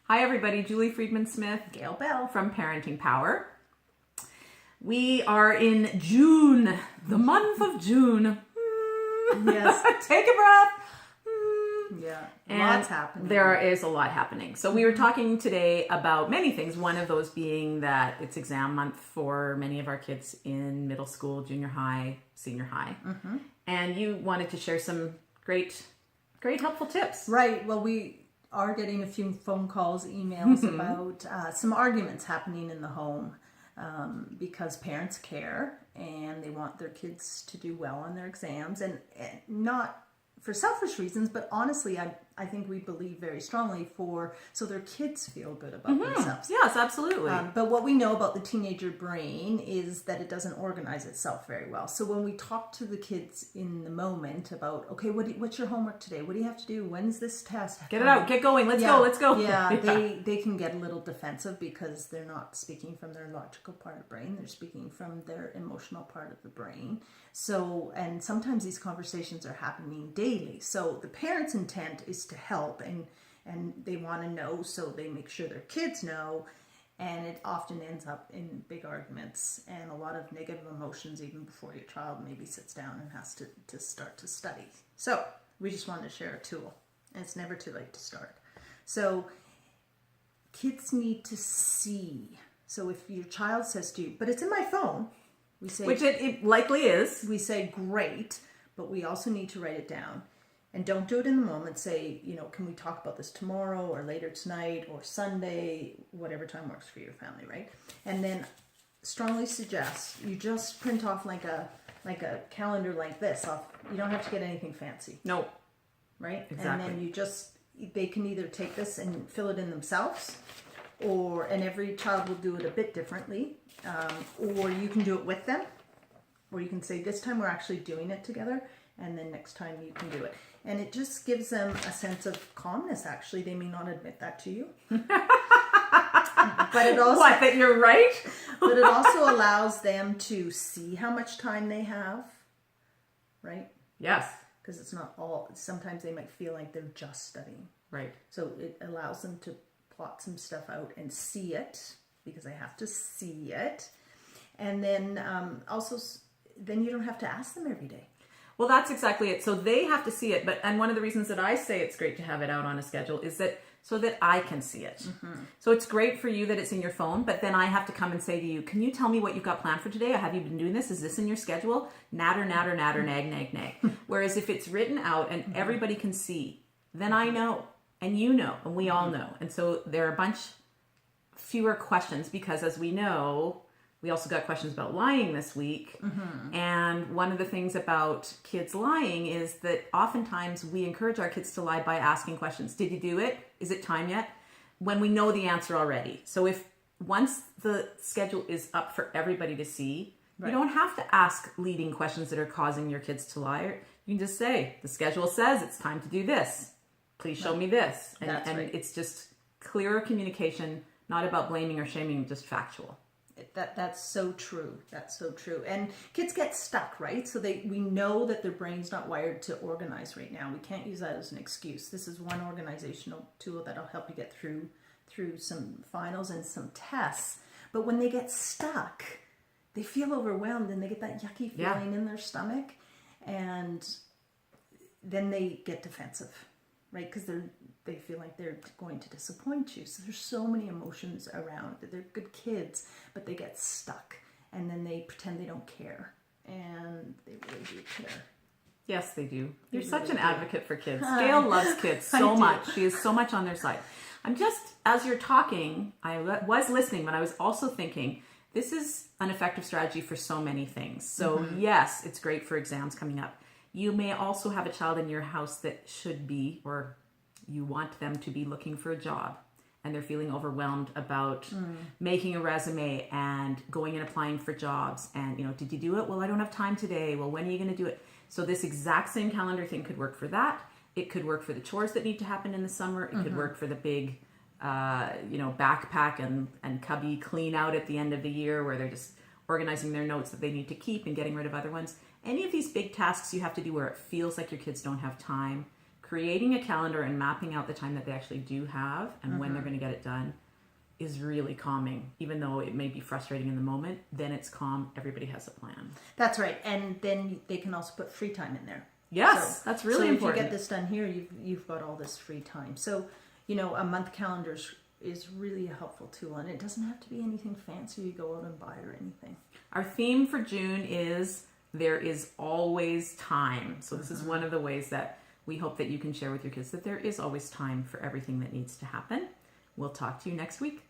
Hi everybody, Julie Friedman-Smith, Gail Bell from Parenting Power. We are in June, the month of June. Yes. Take a breath. Yeah, And lots happening. There is a lot happening. So we were talking today about many things, one of those being that it's exam month for many of our kids in middle school, junior high, senior high. And you wanted to share some great helpful tips. Right, well, we are getting a few phone calls, emails about some arguments happening in the home because parents care and they want their kids to do well on their exams, and not for selfish reasons, but honestly, I think we believe very strongly so their kids feel good about themselves. Yes, absolutely. But what we know about the teenager brain is that it doesn't organize itself very well. So when we talk to the kids in the moment about, okay, what's your homework today? What do you have to do? When's this test? Get it out. Get going. Let's go. Yeah, they can get a little defensive because they're not speaking from their logical part of the brain. They're speaking from their emotional part of the brain. So, and sometimes these conversations are happening daily. So the parent's intent is to help, and they want to know, so they make sure their kids know, and it often ends up in big arguments and a lot of negative emotions even before your child maybe sits down and has to start to study. So we just wanted to share a tool, and it's never too late to start. So kids need to see. So if your child says to you, but it's in my phone, we say, which it likely is. We say, great, but we also need to write it down. And don't do it in the moment. Say, can we talk about this tomorrow or later tonight or Sunday, whatever time works for your family, right? And then strongly suggest you just print off like a calendar like this off. You don't have to get anything fancy. No. Right? Exactly. And then they can either take this and fill it in themselves, and every child will do it a bit differently, or you can do it with them, or you can say, this time we're actually doing it together, and then next time you can do it. And it just gives them a sense of calmness, actually. They may not admit that to you. But it also... What, that you're right? But it also allows them to see how much time they have, right? Yes. Because it's not all... Sometimes they might feel like they're just studying. Right. So it allows them to plot some stuff out and see it, because they have to see it. And then also, then you don't have to ask them every day. Well, that's exactly it. So they have to see it. And one of the reasons that I say it's great to have it out on a schedule is that so that I can see it. So it's great for you that it's in your phone, but then I have to come and say to you, can you tell me what you've got planned for today? Have you been doing this? Is this in your schedule? Natter, natter, natter, nag, nag, nag. Whereas if it's written out and everybody can see, then I know, and you know, and we all know. And so there are a bunch fewer questions, because as we know, we also got questions about lying this week. And one of the things about kids lying is that oftentimes we encourage our kids to lie by asking questions. Did you do it? Is it time yet? When we know the answer already. So once the schedule is up for everybody to see, you don't have to ask leading questions that are causing your kids to lie. You can just say, the schedule says it's time to do this. Please show me this. And it's just clearer communication, not about blaming or shaming, just factual. That's so true. That's so true. And kids get stuck, right? So we know that their brain's not wired to organize right now. We can't use that as an excuse. This is one organizational tool that'll help you get through some finals and some tests. But when they get stuck, they feel overwhelmed and they get that yucky feeling in their stomach, and then they get defensive, right? Because they feel like they're going to disappoint you. So there's so many emotions around. They're good kids, but they get stuck, and then they pretend they don't care, and they really do care. Yes, they do. You're They such really an do. advocate for kids. Gail loves kids so much. She is so much on their side. I'm just, as you're talking, I was listening, but I was also thinking, this is an effective strategy for so many things. So yes, it's great for exams coming up. You may also have a child in your house that should be, or you want them to be, looking for a job, and they're feeling overwhelmed about making a resume and going and applying for jobs. And, did you do it? Well, I don't have time today. Well, when are you going to do it? So this exact same calendar thing could work for that. It could work for the chores that need to happen in the summer. It could work for the big, backpack and cubby clean out at the end of the year, where they're just organizing their notes that they need to keep and getting rid of other ones. Any of these big tasks you have to do where it feels like your kids don't have time, creating a calendar and mapping out the time that they actually do have and when they're going to get it done is really calming. Even though it may be frustrating in the moment, then it's calm. Everybody has a plan. That's right. And then they can also put free time in there. Yes, that's really important. So if you get this done here, you've got all this free time. So, a month calendar is really a helpful tool, and it doesn't have to be anything fancy you go out and buy or anything. Our theme for June is there is always time. So this is one of the ways that we hope that you can share with your kids that there is always time for everything that needs to happen. We'll talk to you next week.